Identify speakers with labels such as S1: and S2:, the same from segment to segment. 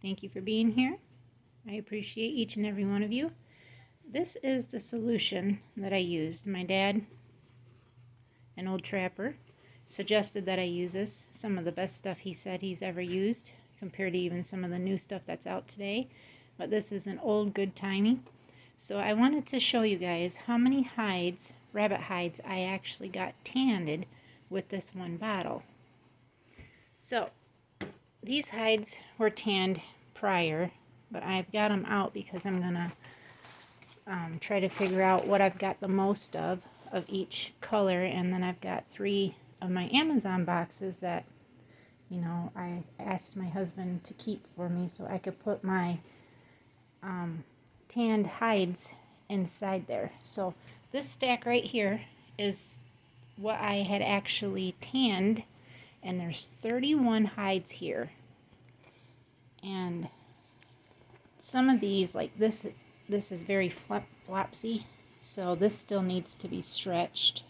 S1: Thank you for being here. I appreciate each and every one of you. This is the solution that I used. My dad, an old trapper, suggested that I use this. Some of the best stuff he said he's ever used compared to even some of the new stuff that's out today. But this is an old good timey. So I wanted to show you guys how many hides, rabbit hides, I actually got tanned with this one bottle. So these hides were tanned prior, but I've got them out because I'm gonna try to figure out what I've got the most of each color. And then I've got 3 of my Amazon boxes that, you know, I asked my husband to keep for me so I could put my tanned hides inside there. So this stack right here is what I had actually tanned, and there's 31 hides here. And some of these, like this is very flopsy, so this still needs to be stretched.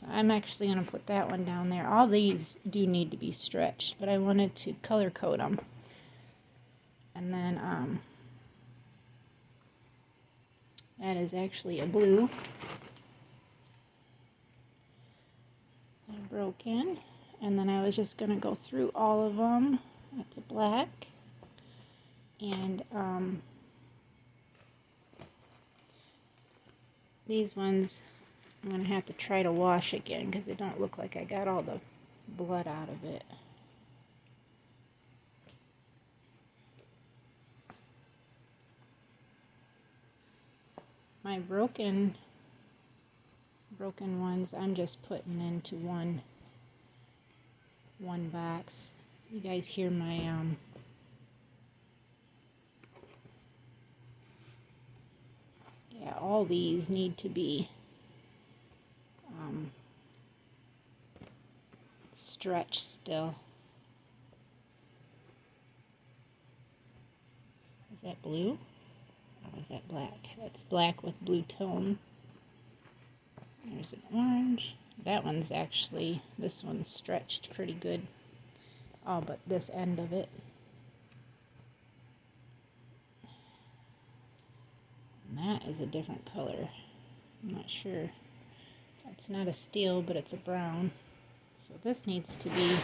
S1: So I'm actually going to put that one down there. All these do need to be stretched, but I wanted to color code them. And then that is actually a blue. I broke in, and then I was just going to go through all of them. That's a black. And these ones I'm going to have to try to wash again because they don't look like I got all the blood out of it. My broken ones I'm just putting into one box. You guys hear my yeah, all these need to be stretched still. Is that blue? Or is that black? That's black with blue tone. There's an orange. That one's actually, this one's stretched pretty good. Oh, but this end of it. And that is a different color. I'm not sure. It's not a steel, but it's a brown. So this needs to be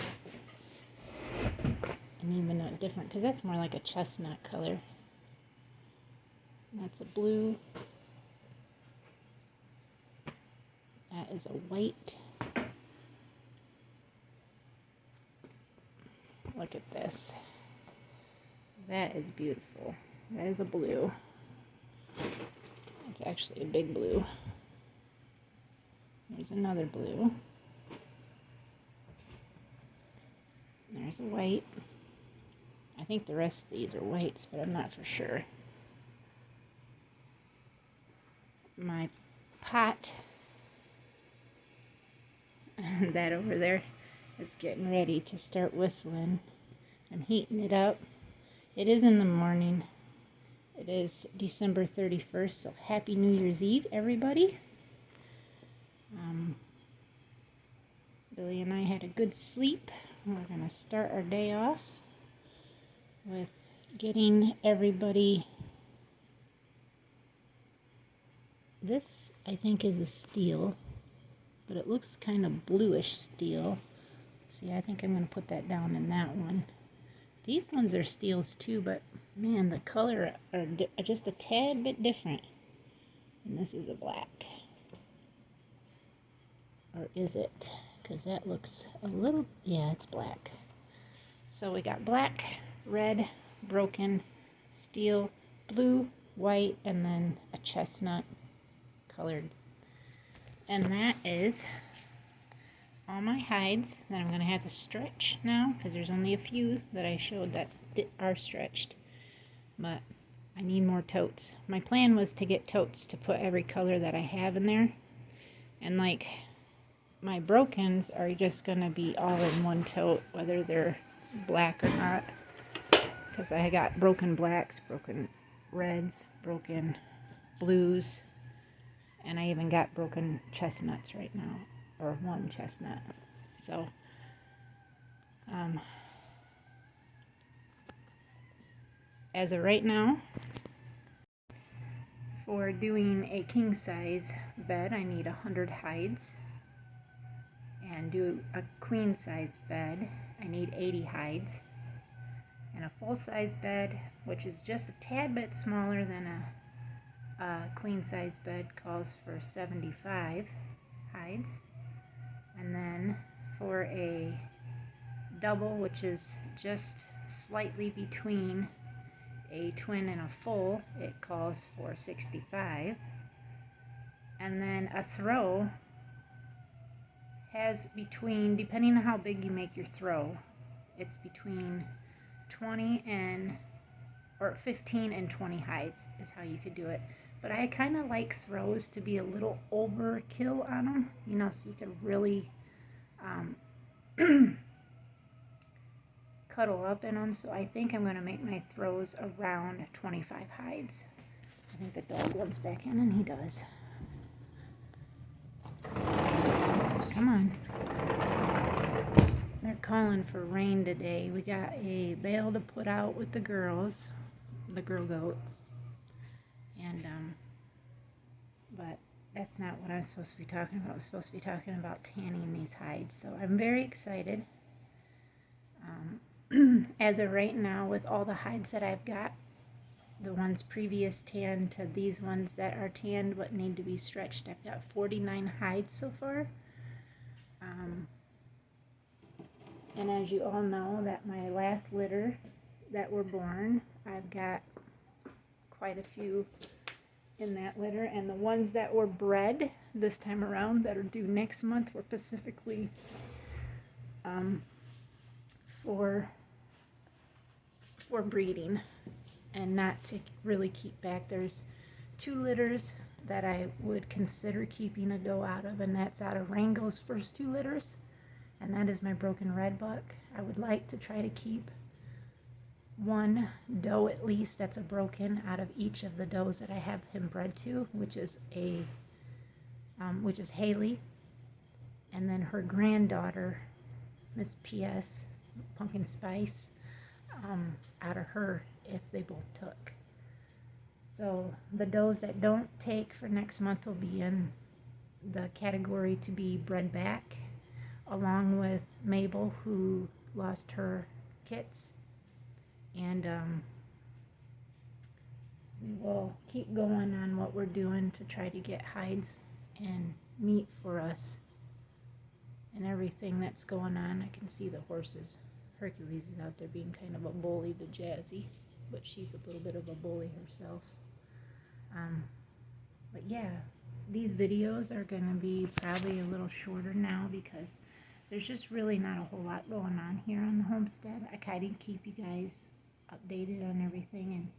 S1: an even a different, because that's more like a chestnut color. That's a blue. That is a white. Look at this. That is beautiful. That is a blue. It's actually a big blue. There's another blue. There's a white. I think the rest of these are whites, but I'm not for sure. My pot, that over there, is getting ready to start whistling. I'm heating it up. It is in the morning. It is December 31st, so Happy New Year's Eve, everybody. Billy and I had a good sleep. We're going to start our day off with getting everybody. This, I think, is a steel, but it looks kind of bluish steel. See, I think I'm going to put that down in that one. These ones are steels too, but man, the color are just a tad bit different. And this is a black. Or is it? Because that looks a little, yeah, it's black. So we got black, red, broken, steel, blue, white, and then a chestnut colored. And that is all my hides that I'm going to have to stretch now, because there's only a few that I showed that are stretched. But I need more totes. My plan was to get totes to put every color that I have in there. And like, my brokens are just going to be all in one tote, whether they're black or not. Because I got broken blacks, broken reds, broken blues, and I even got broken chestnuts right now, or one chestnut. So as of right now, for doing a king size bed, I need 100 hides. And do a queen size bed, I need 80 hides. And a full size bed, which is just a tad bit smaller than a queen size bed, calls for 75 hides. And then for a double, which is just slightly between a twin and a full, it calls for 65. And then a throw has between, depending on how big you make your throw, it's between 20 and, or 15 and 20 hides is how you could do it. But I kind of like throws to be a little overkill on them, you know, so you could really cuddle up in them. So I think I'm going to make my throws around 25 hides. I think the dog wants back in, and he does. Come on. They're calling for rain today. We got a bale to put out with the girls, the girl goats. And, but that's not what I'm supposed to be talking about. I'm supposed to be talking about tanning these hides. So I'm very excited. As of right now, with all the hides that I've got, the ones previous tanned to these ones that are tanned but need to be stretched, I've got 49 hides so far. And as you all know, that my last litter that were born, I've got quite a few in that litter. And the ones that were bred this time around that are due next month were specifically for breeding and not to really keep back. There's 2 litters that I would consider keeping a doe out of, and that's out of Rango's first 2 litters, and that is my broken red buck. I would like to try to keep 1 doe at least that's a broken out of each of the does that I have him bred to, which is Haley, and then her granddaughter, Miss P.S. Pumpkin Spice, out of her if they both took. So the does that don't take for next month will be in the category to be bred back, along with Mabel, who lost her kits. And we will keep going on what we're doing to try to get hides and meat for us and everything that's going on. I can see the horses. Hercules is out there being kind of a bully to Jazzy, but she's a little bit of a bully herself. But yeah, these videos are going to be probably a little shorter now because there's just really not a whole lot going on here on the homestead. I kind of keep you guys updated on everything, and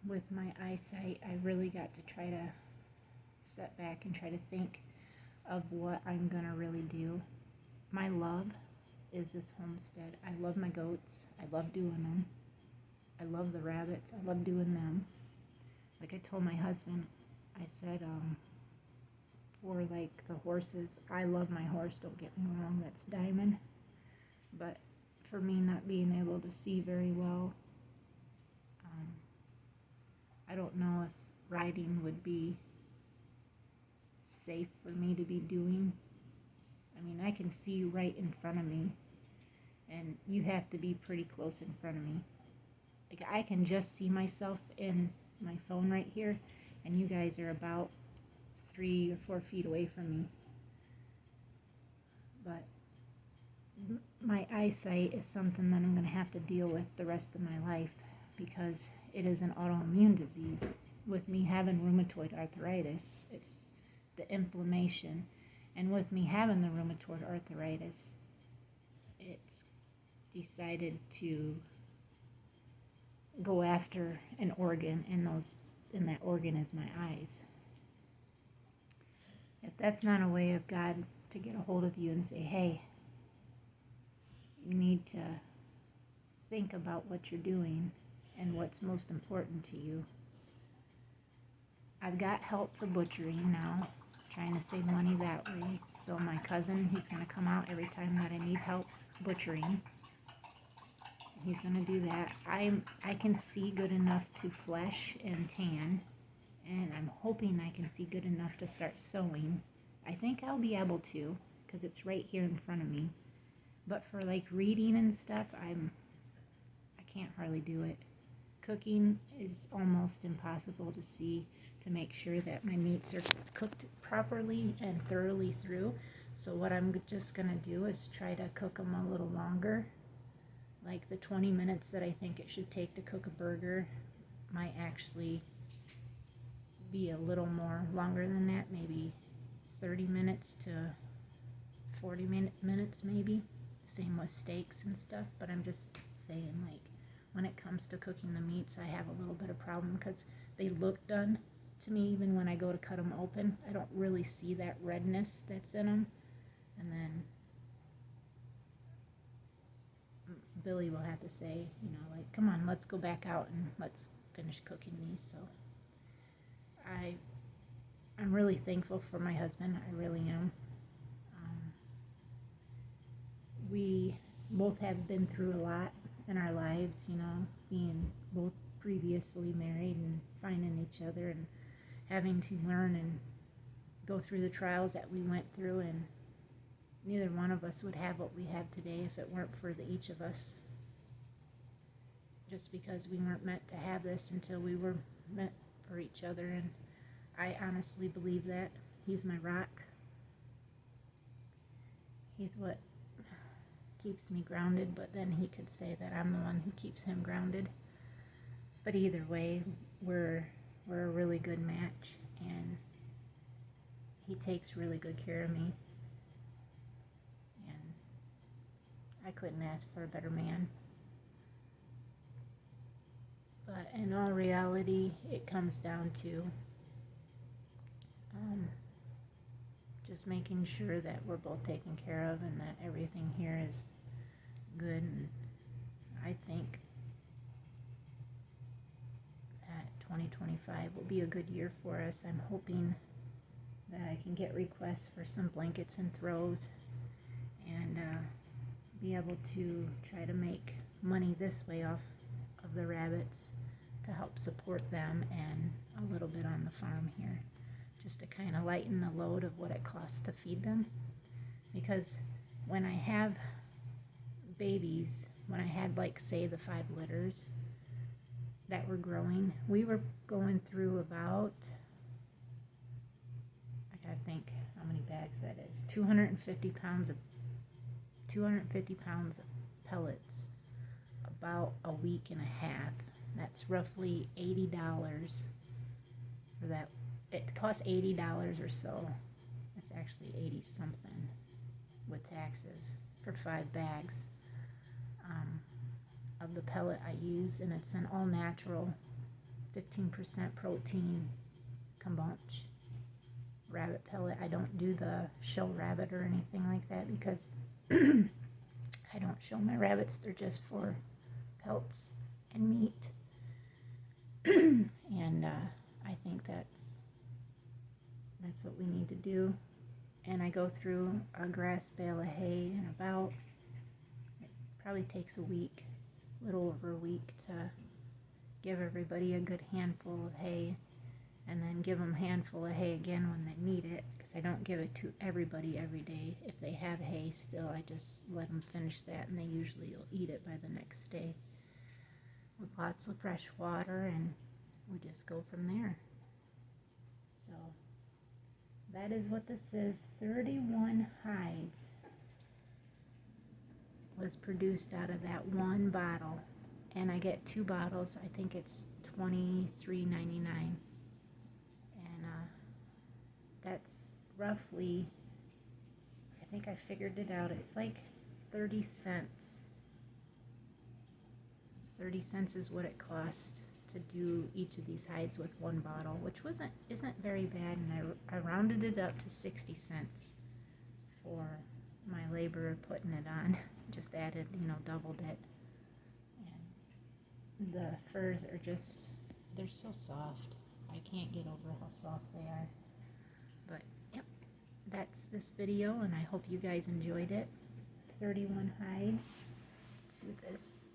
S1: with my eyesight, I really got to try to sit back and try to think of what I'm going to really do. My love is this homestead. I love my goats. I love doing them. I love the rabbits. I love doing them. Like I told my husband, I said, for like the horses, I love my horse, don't get me wrong, that's Diamond. But for me not being able to see very well, I don't know if riding would be safe for me to be doing. I mean, I can see right in front of me, and you have to be pretty close in front of me. Like, I can just see myself in my phone right here, and you guys are about 3 or 4 feet away from me. But my eyesight is something that I'm going to have to deal with the rest of my life, because it is an autoimmune disease. With me having rheumatoid arthritis, it's the inflammation. And with me having the rheumatoid arthritis, it's decided to go after an organ, and that organ is my eyes. If that's not a way of God to get a hold of you and say, hey, you need to think about what you're doing and what's most important to you. I've got help for butchering now, trying to save money that way. So my cousin, he's going to come out every time that I need help butchering. he's gonna do that. I can see good enough to flesh and tan, and I'm hoping I can see good enough to start sewing. I think I'll be able to, because it's right here in front of me. But for like reading and stuff, I can't hardly do it. Cooking is almost impossible to see, to make sure that my meats are cooked properly and thoroughly through. So what I'm just gonna do is try to cook them a little longer. Like the 20 minutes that I think it should take to cook a burger might actually be a little more longer than that, maybe 30 minutes to 40 minutes maybe. Same with steaks and stuff, but I'm just saying, like, when it comes to cooking the meats, I have a little bit of problem because they look done to me. Even when I go to cut them open, I don't really see that redness that's in them. And then Billy will have to say, you know, like, come on, let's go back out and let's finish cooking these. So I'm really thankful for my husband. I really am. We both have been through a lot in our lives, you know, being both previously married and finding each other and having to learn and go through the trials that we went through, and neither one of us would have what we have today if it weren't for each of us. Just because we weren't meant to have this until we were meant for each other, and I honestly believe that. He's my rock. He's what keeps me grounded, but then he could say that I'm the one who keeps him grounded. But either way, we're a really good match, and he takes really good care of me, and I couldn't ask for a better man. But in all reality, it comes down to just making sure that we're both taken care of and that everything here is good. And I think that 2025 will be a good year for us. I'm hoping that I can get requests for some blankets and throws, and be able to try to make money this way off of the rabbits to help support them, and a little bit on the farm here, just to kind of lighten the load of what it costs to feed them. Because when I have babies, when I had, like, say, the 5 litters that were growing, we were going through about, I gotta think how many bags that is, 250 pounds of pellets about a week and a half. That's roughly $80 for that. It costs $80 or so. It's actually 80 something with taxes for 5 bags of the pellet I use, and it's an all natural 15% protein Kambunch rabbit pellet. I don't do the show rabbit or anything like that because I don't show my rabbits. They're just for pelts and meat. And I think that's what we need to do. And I go through a grass bale of hay in about, it probably takes a week, a little over a week, to give everybody a good handful of hay, and then give them a handful of hay again when they need it, because I don't give it to everybody every day. If they have hay still, I just let them finish that, and they usually will eat it by the next day with lots of fresh water, and we just go from there. So that is what this is. 31 hides was produced out of that one bottle, and I get 2 bottles. I think it's $23.99, and that's roughly, I think I figured it out, it's like 30 cents. 30 cents is what it cost to do each of these hides with 1 bottle, which isn't very bad, and I rounded it up to 60 cents for my labor of putting it on. Just added, doubled it. And the furs are just, they're so soft. I can't get over how soft they are. But yep, that's this video, and I hope you guys enjoyed it. 31 hides to this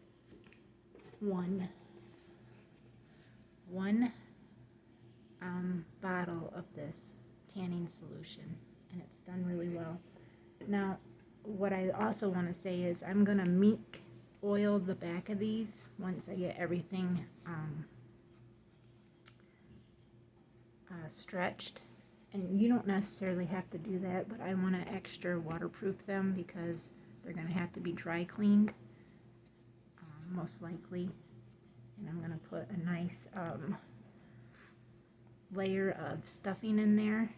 S1: one bottle of this tanning solution, and it's done really well. Now, what I also want to say is I'm going to Mink oil the back of these once I get everything stretched. And you don't necessarily have to do that, but I want to extra waterproof them because they're going to have to be dry cleaned, most likely. And I'm going to put a nice layer of stuffing in there,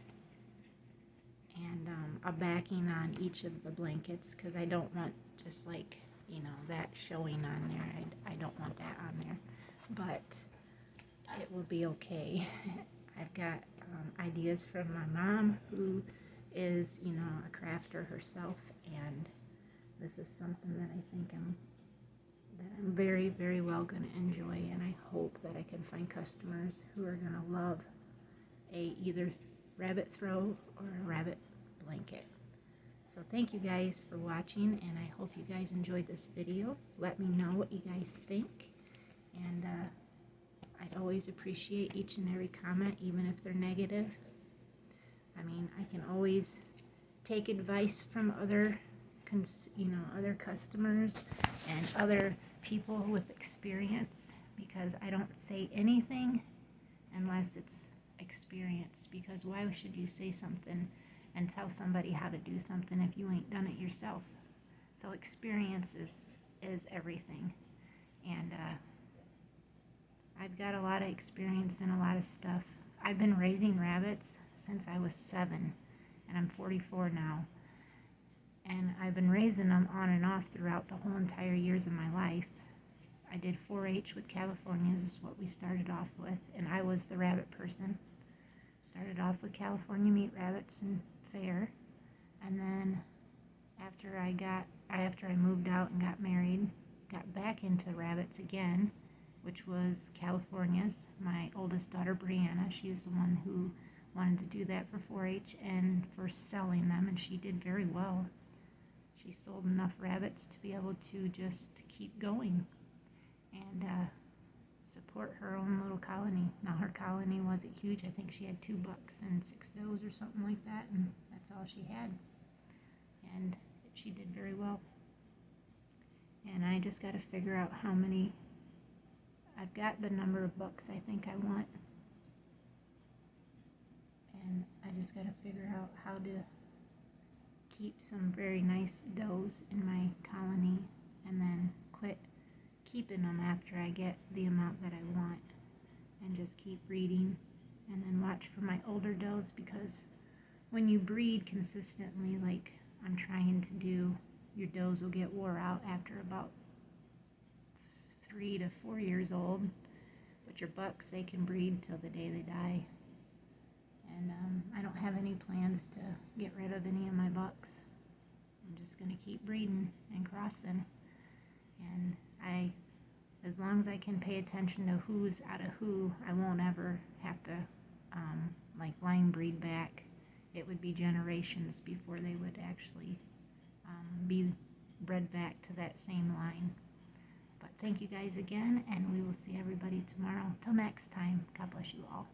S1: and a backing on each of the blankets, because I don't want just like, you know, that showing on there. I don't want that on there, but it will be okay. I've got ideas from my mom, who is, you know, a crafter herself, and this is something that I think I'm very, very well going to enjoy, and I hope that I can find customers who are going to love either rabbit throw or a rabbit blanket. So thank you guys for watching, and I hope you guys enjoyed this video. Let me know what you guys think, and I'd always appreciate each and every comment, even if they're negative. I mean, I can always take advice from other customers and other people with experience, because I don't say anything unless it's experience, because why should you say something and tell somebody how to do something if you ain't done it yourself? So experience is everything, and I've got a lot of experience in a lot of stuff. I've been raising rabbits since I was 7, and I'm 44 now, and I've been raising them on and off throughout the whole entire years of my life. I did 4-H with Californias, is what we started off with, and I was the rabbit person. Started off with California meat rabbits and fair, and then after I moved out and got married, got back into rabbits again, which was Californias. My oldest daughter Brianna, she was the one who wanted to do that for 4-H and for selling them, and she did very well. She sold enough rabbits to be able to just keep going and support her own little colony. Now, her colony wasn't huge. I think she had 2 bucks and 6 does or something like that, and that's all she had. And she did very well. And I just got to figure out how many. I've got the number of bucks I think I want, and I just got to figure out how to keep some very nice does in my colony, and then quit keeping them after I get the amount that I want, and just keep breeding, and then watch for my older does, because when you breed consistently like I'm trying to do, your does will get wore out after about 3 to 4 years old, but your bucks, they can breed till the day they die. And I don't have any plans to get rid of any of my bucks. I'm just going to keep breeding and crossing, and as long as I can pay attention to who's out of who, I won't ever have to like line breed back. It would be generations before they would actually be bred back to that same line. But thank you guys again, and we will see everybody tomorrow. Till next time, God bless you all.